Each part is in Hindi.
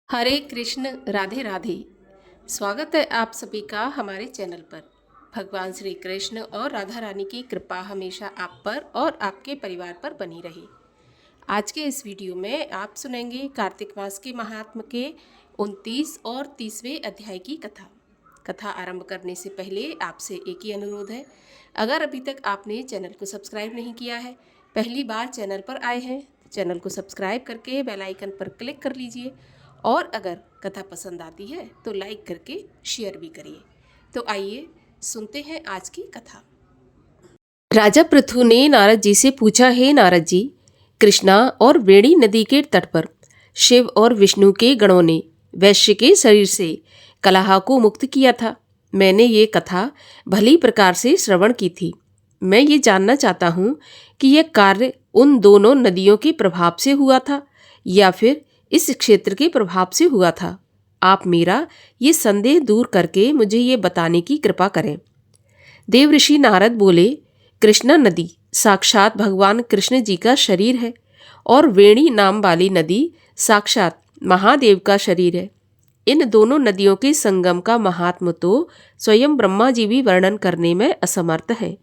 हरे कृष्ण राधे राधे। स्वागत है आप सभी का हमारे चैनल पर। भगवान श्री कृष्ण और राधा रानी की कृपा हमेशा आप पर और आपके परिवार पर बनी रहे। आज के इस वीडियो में आप सुनेंगे कार्तिक मास के महात्म के 29 और 30वें अध्याय की कथा। कथा आरंभ करने से पहले आपसे एक ही अनुरोध है, अगर अभी तक आपने चैनल को सब्सक्राइब नहीं किया है, पहली बार चैनल पर आए हैं तो चैनल को सब्सक्राइब करके बेल आइकन पर क्लिक कर लीजिए और अगर कथा पसंद आती है तो लाइक करके शेयर भी करिए। तो आइए सुनते हैं आज की कथा। राजा पृथु ने नारद जी से पूछा, हे नारद जी, कृष्णा और वेणी नदी के तट पर शिव और विष्णु के गणों ने वैश्य के शरीर से कलह को मुक्त किया था। मैंने ये कथा भली प्रकार से श्रवण की थी। मैं ये जानना चाहता हूँ कि यह कार्य उन दोनों नदियों के प्रभाव से हुआ था या फिर इस क्षेत्र के प्रभाव से हुआ था। आप मेरा ये संदेह दूर करके मुझे ये बताने की कृपा करें। देवऋषि नारद बोले, कृष्णा नदी साक्षात भगवान कृष्ण जी का शरीर है और वेणी नाम वाली नदी साक्षात महादेव का शरीर है। इन दोनों नदियों के संगम का महात्म तो स्वयं ब्रह्मा जी भी वर्णन करने में असमर्थ है।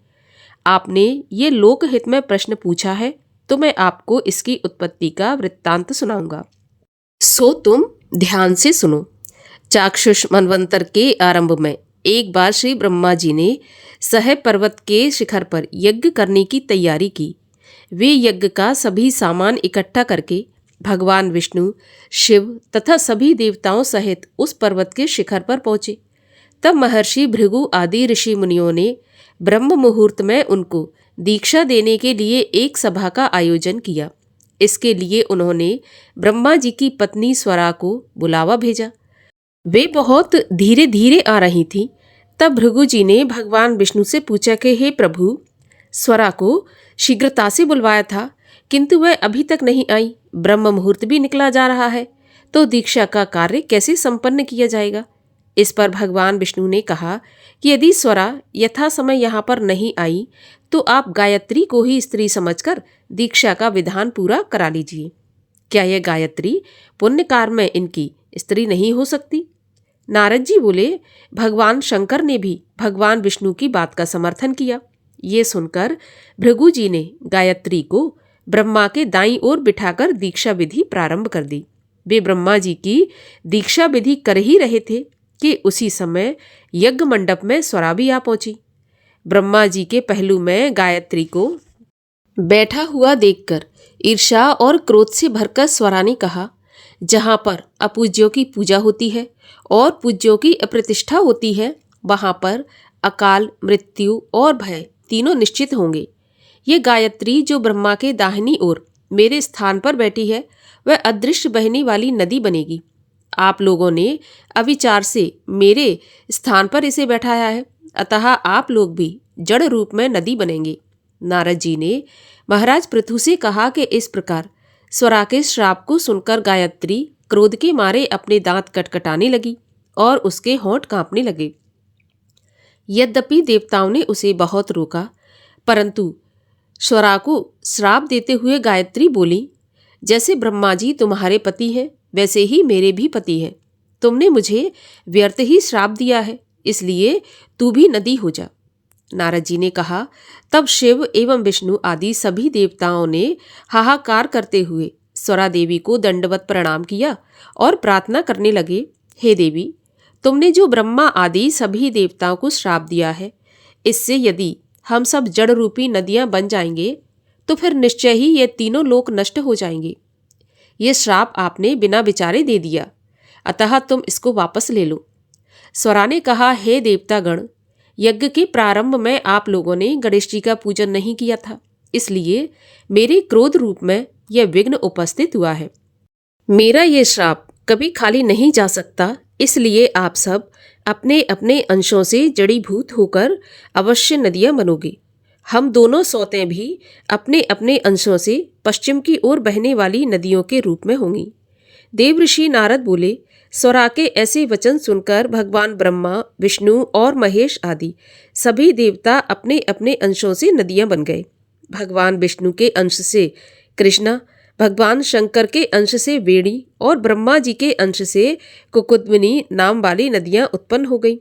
आपने ये लोकहित में प्रश्न पूछा है तो मैं आपको इसकी उत्पत्ति का वृत्तांत सुनाऊंगा, सो तुम ध्यान से सुनो। चाक्षुष मनवंतर के आरंभ में एक बार श्री ब्रह्मा जी ने सह पर्वत के शिखर पर यज्ञ करने की तैयारी की। वे यज्ञ का सभी सामान इकट्ठा करके भगवान विष्णु, शिव तथा सभी देवताओं सहित उस पर्वत के शिखर पर पहुंचे। तब महर्षि भृगु आदि ऋषि मुनियों ने ब्रह्म मुहूर्त में उनको दीक्षा देने के लिए एक सभा का आयोजन किया। इसके लिए उन्होंने ब्रह्मा जी की पत्नी स्वरा को बुलावा भेजा। वे बहुत धीरे धीरे आ रही थीं। तब भृगु जी ने भगवान विष्णु से पूछा कि हे प्रभु, स्वरा को शीघ्रता से बुलवाया था किंतु वह अभी तक नहीं आई। ब्रह्म मुहूर्त भी निकला जा रहा है, तो दीक्षा का कार्य कैसे संपन्न किया जाएगा। इस पर भगवान विष्णु ने कहा कि यदि स्वरा यथा समय यहाँ पर नहीं आई तो आप गायत्री को ही स्त्री समझकर दीक्षा का विधान पूरा करा लीजिए। क्या यह गायत्री पुण्य कार्य में इनकी स्त्री नहीं हो सकती? नारद जी बोले, भगवान शंकर ने भी भगवान विष्णु की बात का समर्थन किया। ये सुनकर भृगु जी ने गायत्री को ब्रह्मा के दाईं ओर बिठाकर दीक्षा विधि प्रारंभ कर दी। वे ब्रह्मा जी की दीक्षा विधि कर ही रहे थे कि उसी समय यज्ञ मंडप में स्वरा भी आ पहुंची। ब्रह्मा जी के पहलू में गायत्री को बैठा हुआ देखकर ईर्ष्या और क्रोध से भरकर स्वरा ने कहा, जहाँ पर अपूज्यों की पूजा होती है और पूज्यों की अप्रतिष्ठा होती है, वहाँ पर अकाल, मृत्यु और भय तीनों निश्चित होंगे। ये गायत्री जो ब्रह्मा के दाहिनी ओर मेरे स्थान पर बैठी है, वह अदृश्य बहने वाली नदी बनेगी। आप लोगों ने अविचार से मेरे स्थान पर इसे बैठाया है, अतः आप लोग भी जड़ रूप में नदी बनेंगे। नारद जी ने महाराज पृथु से कहा कि इस प्रकार स्वरा के श्राप को सुनकर गायत्री क्रोध के मारे अपने दांत कटकटाने लगी और उसके होंठ कांपने लगे। यद्यपि देवताओं ने उसे बहुत रोका, परंतु स्वरा को श्राप देते हुए गायत्री बोली, जैसे ब्रह्मा जी तुम्हारे पति हैं वैसे ही मेरे भी पति हैं। तुमने मुझे व्यर्थ ही श्राप दिया है, इसलिए तू भी नदी हो जा। नारद जी ने कहा। तब शिव एवं विष्णु आदि सभी देवताओं ने हाहाकार करते हुए स्वरा देवी को दंडवत प्रणाम किया और प्रार्थना करने लगे, हे देवी, तुमने जो ब्रह्मा आदि सभी देवताओं को श्राप दिया है, इससे यदि हम सब जड़ रूपी नदियां बन जाएंगे तो फिर निश्चय ही ये तीनों लोक नष्ट हो जाएंगे। ये श्राप आपने बिना विचारे दे दिया, अतः तुम इसको वापस ले लो। स्वरा ने कहा, हे देवतागण, यज्ञ के प्रारंभ में आप लोगों ने गणेश जी का पूजन नहीं किया था, इसलिए मेरे क्रोध रूप में यह विघ्न उपस्थित हुआ है। मेरा ये श्राप कभी खाली नहीं जा सकता, इसलिए आप सब अपने अपने अंशों से जड़ीभूत होकर अवश्य नदियां बनोगे। हम दोनों सौतें भी अपने अपने अंशों से पश्चिम की ओर बहने वाली नदियों के रूप में होंगी। देवऋषि नारद बोले, स्वरा के ऐसे वचन सुनकर भगवान ब्रह्मा, विष्णु और महेश आदि सभी देवता अपने अपने अंशों से नदियां बन गए। भगवान विष्णु के अंश से कृष्णा, भगवान शंकर के अंश से वेणी और ब्रह्मा जी के अंश से कुकुद्मिनी नाम वाली नदियां उत्पन्न हो गईं।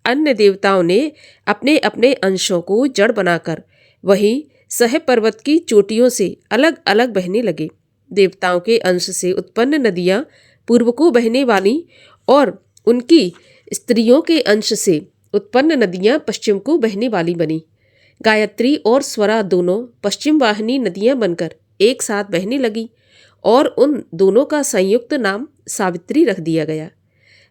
अन्य देवताओं ने अपने अपने अंशों को जड़ बनाकर वहीं सह पर्वत की चोटियों से अलग अलग बहने लगे। देवताओं के अंश से उत्पन्न नदियां पूर्व को बहने वाली और उनकी स्त्रियों के अंश से उत्पन्न नदियां पश्चिम को बहने वाली बनी। गायत्री और स्वरा दोनों पश्चिम वाहिनी नदियां बनकर एक साथ बहने लगी और उन दोनों का संयुक्त नाम सावित्री रख दिया गया।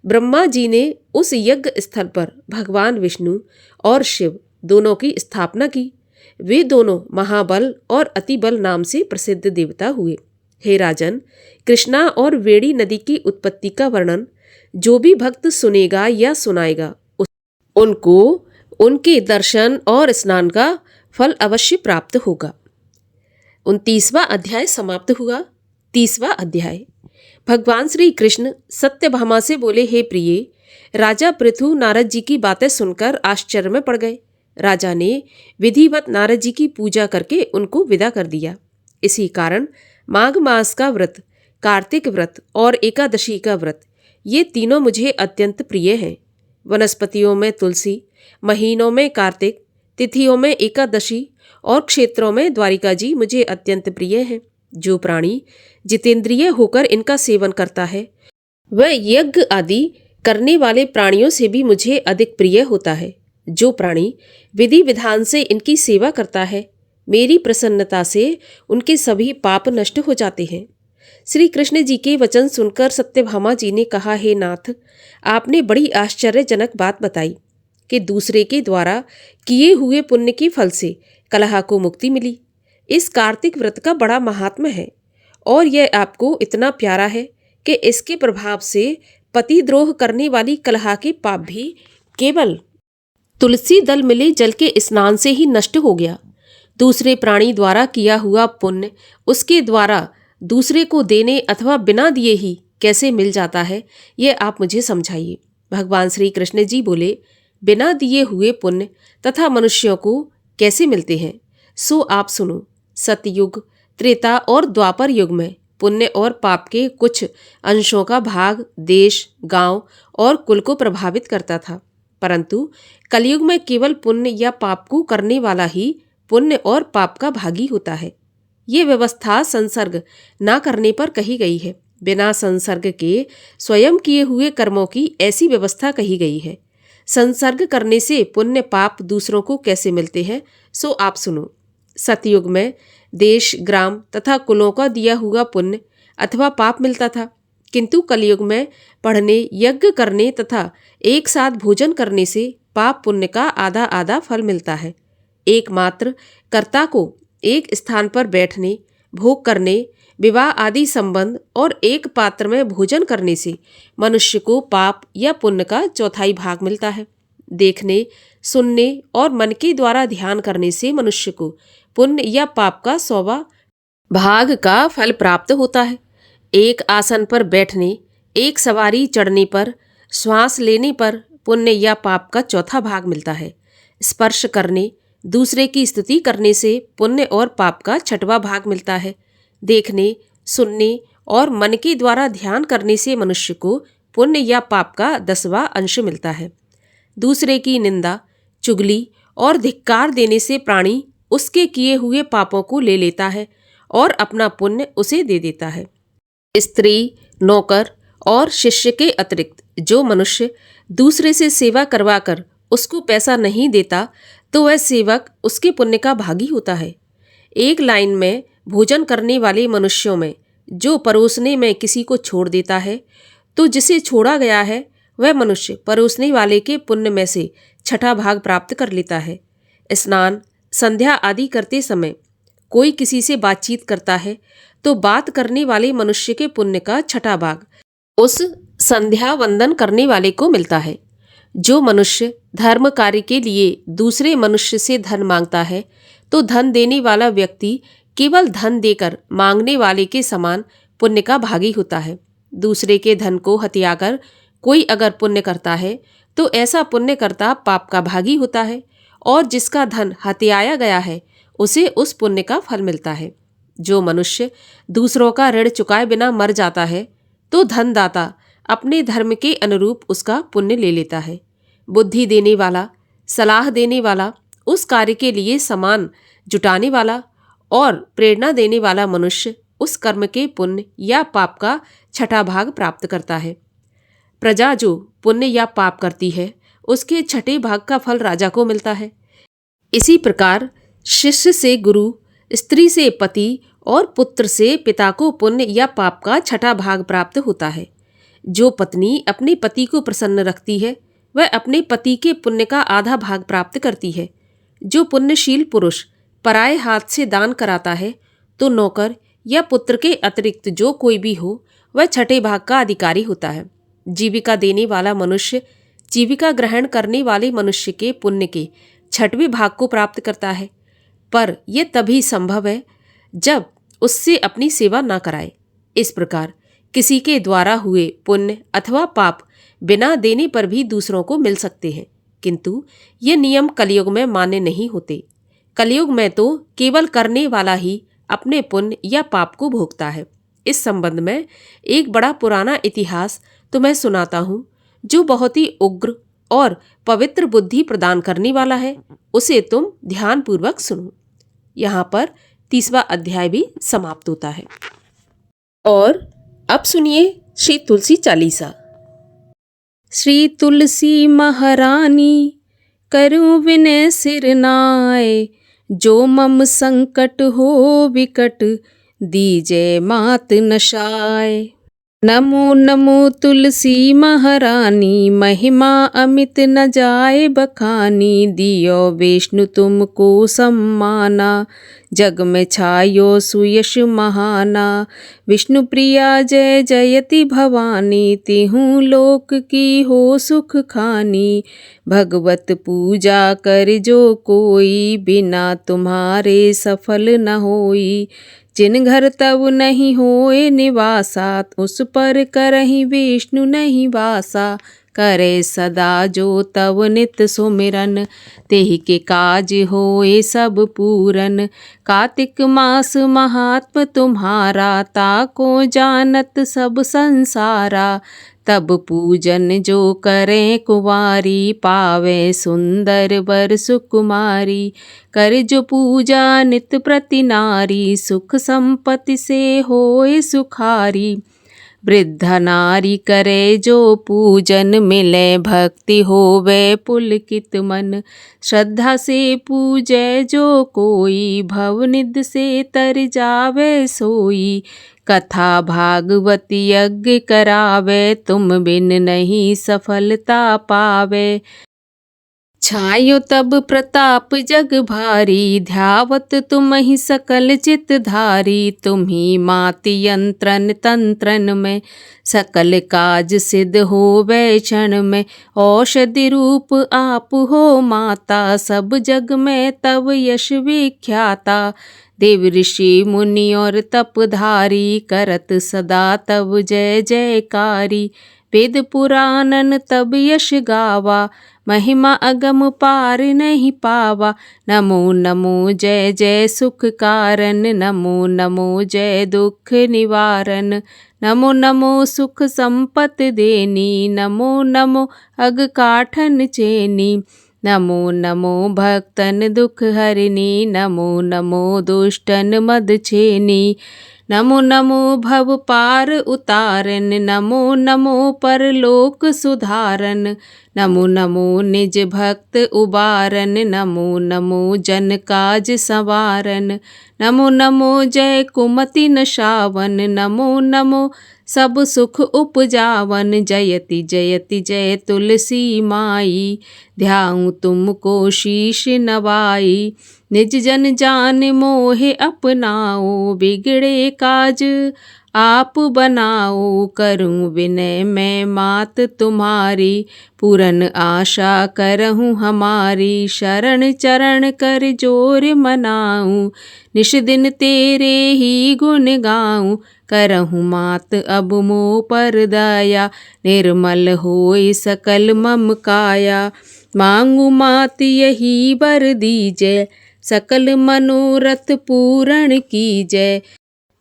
ब्रह्मा जी ने उस यज्ञ स्थल पर भगवान विष्णु और शिव दोनों की स्थापना की। वे दोनों महाबल और अतिबल नाम से प्रसिद्ध देवता हुए। हे राजन, कृष्णा और वेणी नदी की उत्पत्ति का वर्णन जो भी भक्त सुनेगा या सुनाएगा उनको उनके दर्शन और स्नान का फल अवश्य प्राप्त होगा। 29वां अध्याय समाप्त हुआ। 30वां अध्याय। भगवान श्री कृष्ण सत्यभामा से बोले, हे प्रिय, राजा पृथु नारद जी की बातें सुनकर आश्चर्य में पड़ गए। राजा ने विधिवत नारद जी की पूजा करके उनको विदा कर दिया। इसी कारण माघ मास का व्रत, कार्तिक व्रत और एकादशी का व्रत, ये तीनों मुझे अत्यंत प्रिय हैं। वनस्पतियों में तुलसी, महीनों में कार्तिक, तिथियों में एकादशी और क्षेत्रों में द्वारिका जी मुझे अत्यंत प्रिय हैं। जो प्राणी जितेंद्रिय होकर इनका सेवन करता है वह यज्ञ आदि करने वाले प्राणियों से भी मुझे अधिक प्रिय होता है। जो प्राणी विधि विधान से इनकी सेवा करता है, मेरी प्रसन्नता से उनके सभी पाप नष्ट हो जाते हैं। श्री कृष्ण जी के वचन सुनकर सत्यभामा जी ने कहा, हे नाथ, आपने बड़ी आश्चर्यजनक बात बताई कि दूसरे के द्वारा किए हुए पुण्य के फल से कलह को मुक्ति मिली। इस कार्तिक व्रत का बड़ा महात्म्य है और यह आपको इतना प्यारा है कि इसके प्रभाव से पतिद्रोह करने वाली कलह के पाप भी केवल तुलसी दल मिले जल के स्नान से ही नष्ट हो गया। दूसरे प्राणी द्वारा किया हुआ पुण्य उसके द्वारा दूसरे को देने अथवा बिना दिए ही कैसे मिल जाता है, यह आप मुझे समझाइए। भगवान श्री कृष्ण जी बोले, बिना दिए हुए पुण्य तथा मनुष्यों को कैसे मिलते हैं सो आप सुनो। सतयुग, त्रेता और द्वापर युग में पुण्य और पाप के कुछ अंशों का भाग देश, गांव और कुल को प्रभावित करता था, परंतु कलयुग में केवल पुण्य या पाप को करने वाला ही पुण्य और पाप का भागी होता है। ये व्यवस्था संसर्ग ना करने पर कही गई है। बिना संसर्ग के स्वयं किए हुए कर्मों की ऐसी व्यवस्था कही गई है। संसर्ग करने से पुण्य पाप दूसरों को कैसे मिलते हैं सो आप सुनो। सतयुग में देश, ग्राम तथा कुलों का दिया हुआ पुण्य अथवा पाप मिलता था, किंतु कलयुग में पढ़ने, यज्ञ करने तथा एक साथ भोजन करने से पाप पुण्य का आधा आधा फल मिलता है। एकमात्र कर्ता को एक स्थान पर बैठने, भोग करने, विवाह आदि संबंध और एक पात्र में भोजन करने से मनुष्य को पाप या पुण्य का चौथाई भाग मिलता है। देखने, सुनने और मन के द्वारा ध्यान करने से मनुष्य को पुण्य या पाप का 100वां भाग का फल प्राप्त होता है। एक आसन पर बैठने, एक सवारी चढ़ने पर, श्वास लेने पर पुण्य या पाप का चौथा भाग मिलता है। स्पर्श करने, दूसरे की स्तुति करने से पुण्य और पाप का 6वां भाग मिलता है। देखने, सुनने और मन के द्वारा ध्यान करने से मनुष्य को पुण्य या पाप का 10वां अंश मिलता है। दूसरे की निंदा, चुगली और धिक्कार देने से प्राणी उसके किए हुए पापों को ले लेता है और अपना पुण्य उसे दे देता है। स्त्री, नौकर और शिष्य के अतिरिक्त जो मनुष्य दूसरे से सेवा करवाकर उसको पैसा नहीं देता तो वह सेवक उसके पुण्य का भागी होता है। एक लाइन में भोजन करने वाले मनुष्यों में जो परोसने में किसी को छोड़ देता है तो जिसे छोड़ा गया है वह मनुष्य परोसने वाले के पुण्य में से 6वां भाग प्राप्त कर लेता है। स्नान, संध्या आदि करते समय कोई किसी से बातचीत करता है तो बात करने वाले मनुष्य के पुण्य का 6वां भाग उस संध्या वंदन करने वाले को मिलता है। जो मनुष्य धर्म कार्य के लिए दूसरे मनुष्य से धन मांगता है तो धन देने वाला व्यक्ति केवल धन देकर मांगने वाले के समान पुण्य का भागी होता है। दूसरे के धन को हथियाकर कोई अगर पुण्य करता है तो ऐसा पुण्य करता पाप का भागी होता है और जिसका धन हथियाया गया है उसे उस पुण्य का फल मिलता है। जो मनुष्य दूसरों का ऋण चुकाए बिना मर जाता है तो धनदाता अपने धर्म के अनुरूप उसका पुण्य ले लेता है। बुद्धि देने वाला, सलाह देने वाला, उस कार्य के लिए सामान जुटाने वाला और प्रेरणा देने वाला मनुष्य उस कर्म के पुण्य या पाप का छठा भाग प्राप्त करता है। प्रजा जो पुण्य या पाप करती है उसके छठे भाग का फल राजा को मिलता है। इसी प्रकार शिष्य से गुरु, स्त्री से पति और पुत्र से पिता को पुण्य या पाप का छठा भाग प्राप्त होता है। जो पत्नी अपने पति को प्रसन्न रखती है वह अपने पति के पुण्य का आधा भाग प्राप्त करती है। जो पुण्यशील पुरुष पराये हाथ से दान कराता है तो नौकर या पुत्र के अतिरिक्त जो कोई भी हो वह छठे भाग का अधिकारी होता है। जीविका देने वाला मनुष्य जीविका ग्रहण करने वाले मनुष्य के पुण्य के छठवें भाग को प्राप्त करता है, पर यह तभी संभव है जब उससे अपनी सेवा न कराए। इस प्रकार किसी के द्वारा हुए पुण्य अथवा पाप बिना देने पर भी दूसरों को मिल सकते हैं, किंतु ये नियम कलयुग में मान्य नहीं होते। कलयुग में तो केवल करने वाला ही अपने पुण्य या पाप को भोगता है। इस संबंध में एक बड़ा पुराना इतिहास तुम्हें सुनाता हूँ जो बहुत ही उग्र और पवित्र बुद्धि प्रदान करने वाला है। उसे तुम ध्यानपूर्वक सुनो। यहाँ पर 30वां अध्याय भी समाप्त होता है। और अब सुनिए श्री तुलसी चालीसा। श्री तुलसी महारानी करूं विनय सिर नाय, जो मम संकट हो विकट दीजे मात नशाय। नमो नमो तुलसी महारानी, महिमा अमित न जाए बखानी। दियो विष्णु तुमको सम्माना, जग में छायो सुयश महाना। विष्णु प्रिया जय जयति भवानी, तिहूँ लोक की हो सुख खानी। भगवत पूजा कर जो कोई, बिना तुम्हारे सफल न होई। जिन घर तब नहीं होए निवासा, उस पर करहि विष्णु नहीं वासा। करे सदा जो तव नित सुमिरन, तेहि के काज होए सब पूरन। कार्तिक मास महात्म तुम्हारा, ताको जानत सब संसारा। तब पूजन जो करें कुंवारी, पावे सुंदर वर सुकुमारी। कर जो पूजा नित प्रति नारी, सुख संपत्ति से होए सुखारी। वृद्धा नारी करे जो पूजन, मिले भक्ति होवे पुलकित मन। श्रद्धा से पूजै जो कोई, भवनिधि से तर जावे सोई। कथा भागवत यज्ञ करावे, तुम बिन नहीं सफलता पावे। छायो तब प्रताप जग भारी, ध्यावत तुम ही सकल चित धारी। तुम ही माति यंत्रन तंत्रन में, सकल काज सिद्ध होवे क्षण में। औषधि रूप आप हो माता, सब जग में तब यश विख्याता। देव ऋषि मुनि और तपधारी, करत सदा तब जय जयकारी। वेद पुराणन तब यश गावा, महिमा अगम पार नहीं पावा। नमो नमो जय जय सुख कारण, नमो नमो जय दुख निवारण। नमो नमो सुख संपत्ति देनी, नमो नमो अग काठन चेनी। नमो नमो भक्तन दुख हरिणी, नमो नमो दुष्टन मद छेनी। नमो नमो भव पार उतारन, नमो नमो परलोक सुधारन। नमो नमो निज भक्त उबारन, नमो नमो जन काज संवारन। नमो नमो जय कुमति नशावन, नमो नमो सब सुख उपजावन। जयति जयति जय तुलसी माई, ध्याऊं तुमको शीश नवाई। निज जन जान मोहे अपनाओ, बिगड़े काज आप बनाओ। करूं विनय मैं मात तुम्हारी, पूरन आशा करहूँ हमारी। शरण चरण कर जोर मनाऊं, निश दिन तेरे ही गुण गाऊं। करहूँ मात अब मोह पर दया, निर्मल होय सकल मम काया। मांगू मात यही वर दीजै, सकल मनोरथ पूर्ण कीजय।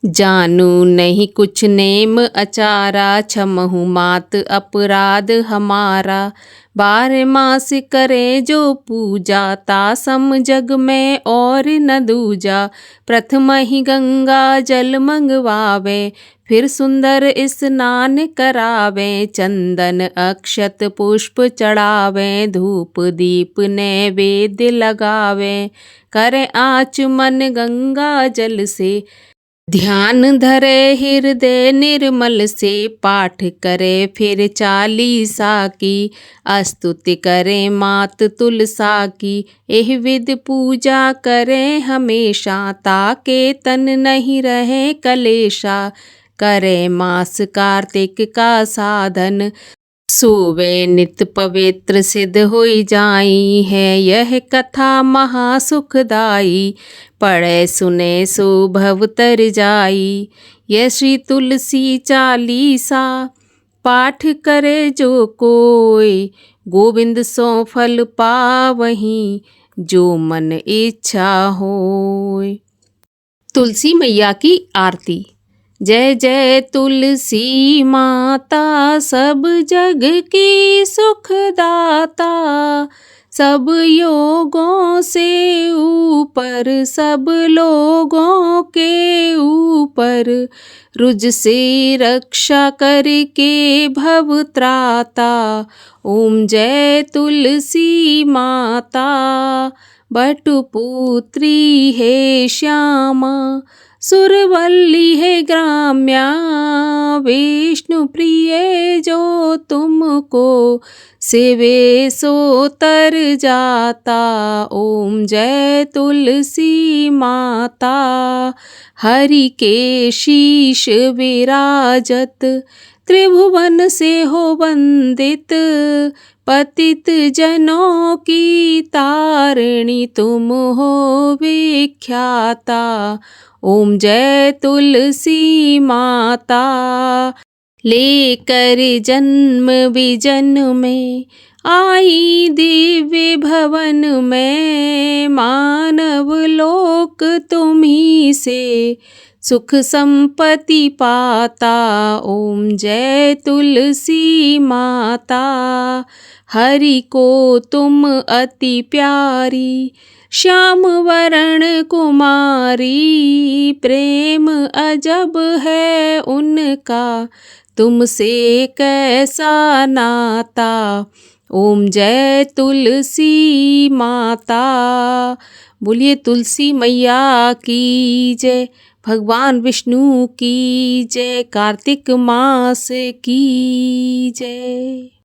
जानू नहीं कुछ नेम अचारा, क्षमहु मात अपराध हमारा। 12 मास करे जो पूजा, तासम जग में और न दूजा। प्रथम ही गंगा जल मंगवावे, फिर सुंदर स्नान करावे। चंदन अक्षत पुष्प चढ़ावे, धूप दीप नैवेद्य लगावे। करे आचमन गंगा जल से, ध्यान धरे हृदय निर्मल से। पाठ करे फिर चालीसा की, स्तुति करे मात तुलसा की। एह विध पूजा करे हमेशा, ताके तन नहीं रहे कलेशा। करे मास कार्तिक का साधन, सोवे नित पवित्र सिद्ध होई जाई है। यह कथा महासुखदाई, पढ़े सुने सो भव तर जाई। यह श्री तुलसी चालीसा, पाठ करे जो कोई। गोविंद सो फल पावहीं, जो मन इच्छा होय। तुलसी मैया की आरती। जय जय तुलसी माता, सब जग की सुखदाता। सब योगों से ऊपर, सब लोगों के ऊपर। रुज से रक्षा करके भव त्राता। ओम जय तुलसी माता। बटुपुत्री है श्यामा, सुरवल्ली है ग्राम्या। विष्णु प्रिय जो तुमको, सेवे सो तर जाता। ओम जय तुलसी माता। हरि के शीश विराजत, त्रिभुवन से हो वंदित। पतित जनों की तारिणी, तुम हो विख्याता। ओम जय तुलसी माता। लेकर जन्म विजन में, आई दिव्य भवन में। मानव लोक तुम्ही से, सुख संपत्ति पाता। ओम जय तुलसी माता। हरि को तुम अति प्यारी, श्याम वरण कुमारी। प्रेम अजब है उनका, तुमसे कैसा नाता। ओम जय तुलसी माता। बोलिए तुलसी मैया की जय। भगवान विष्णु की जय। कार्तिक मास की जय।